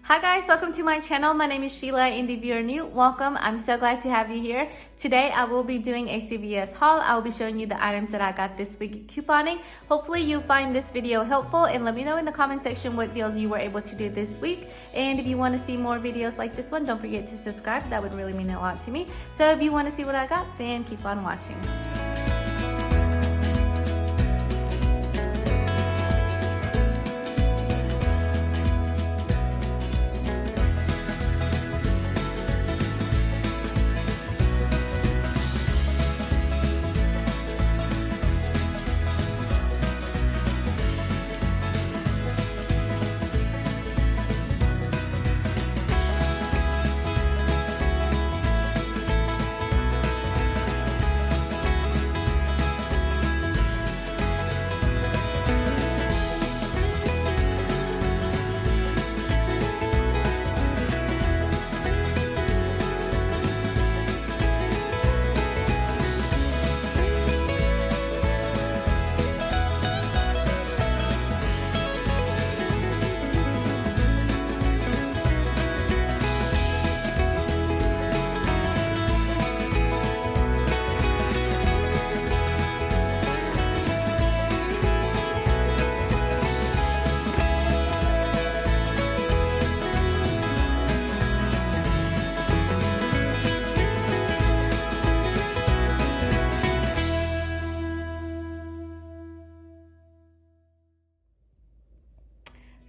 Hi guys, welcome to my channel. My name is Sheila, and if you're new, welcome. I'm so glad to have you here. Today I will be doing a CVS haul. I will be showing you the items that I got this week couponing. Hopefully you find this video helpful, and let me know in the comment section what deals you were able to do this week. And if you want to see more videos like this one, don't forget to subscribe. That would really mean a lot to me. So if you want to see what I got, then keep on watching.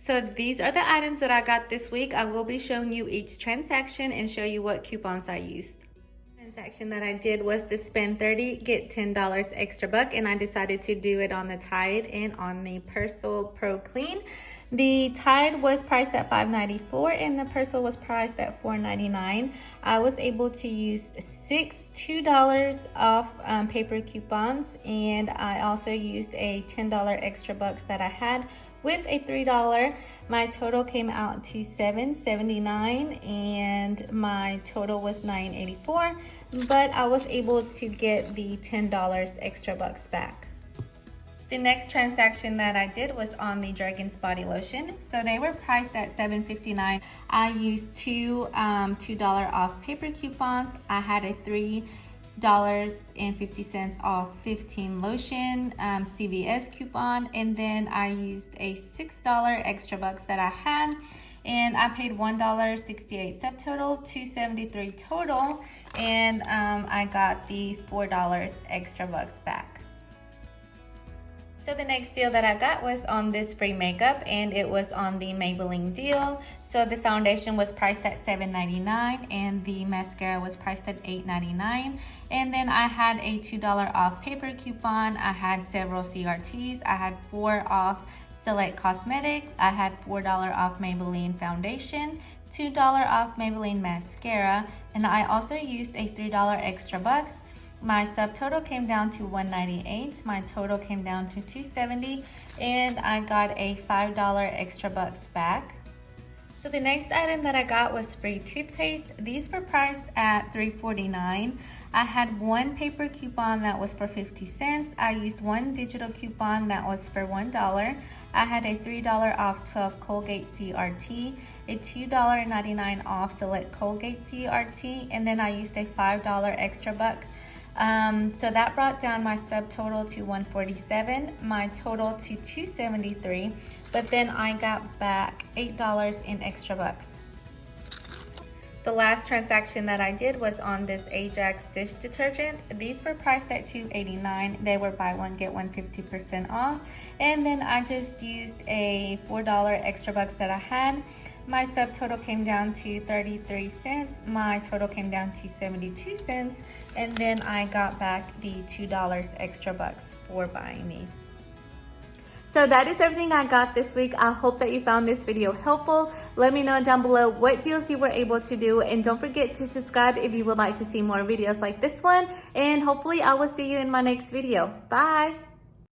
So these are the items that I got this week. I will be showing you each transaction and show you what coupons I used. The transaction that I did was to spend $30, get $10 extra buck, and I decided to do it on the Tide and on the Persil Pro Clean. The Tide was priced at $5.94 and the Persil was priced at $4.99. I was able to use six $2 off paper coupons, and I also used a $10 extra bucks that I had with a $3. My total came out to $7.79 and my total was $9.84, but I was able to get the $10 extra bucks back. The next transaction that I did was on the Jergens body lotion. So they were priced at $7.59. I used two $2 off paper coupons. I had a $3.50 off 15 lotion CVS coupon, and then I used a $6 extra bucks that I had, and I paid $1.68 subtotal, $2.73 total, and I got the $4 extra bucks back. So the next deal that I got was on this free makeup, and it was on the Maybelline deal. So the foundation was priced at $7.99 and the mascara was priced at $8.99. And then I had a $2 off paper coupon. I had several CRTs. I had 4 off Select Cosmetics. I had $4 off Maybelline foundation, $2 off Maybelline mascara, and I also used a $3 extra bucks. My subtotal came down to $198. My total came down to $270, and I got a $5 extra bucks back. So the next item that I got was free toothpaste. These were priced at $3.49. I had one paper coupon that was for 50 cents. I used one digital coupon that was for $1. I had a $3 off 12 Colgate CRT, a $2.99 off Select Colgate CRT, and then I used a $5 extra buck. So that brought down my subtotal to $147, my total to $273, but then I got back $8 in extra bucks. The last transaction that I did was on this Ajax dish detergent. These were priced at $2.89. They were buy one get one 50% off, and then I just used a $4 extra bucks that I had. My subtotal came down to 33 cents. My total came down to 72 cents. And then I got back the $2 extra bucks for buying these. So that is everything I got this week. I hope that you found this video helpful. Let me know down below what deals you were able to do. And don't forget to subscribe if you would like to see more videos like this one. And hopefully I will see you in my next video. Bye.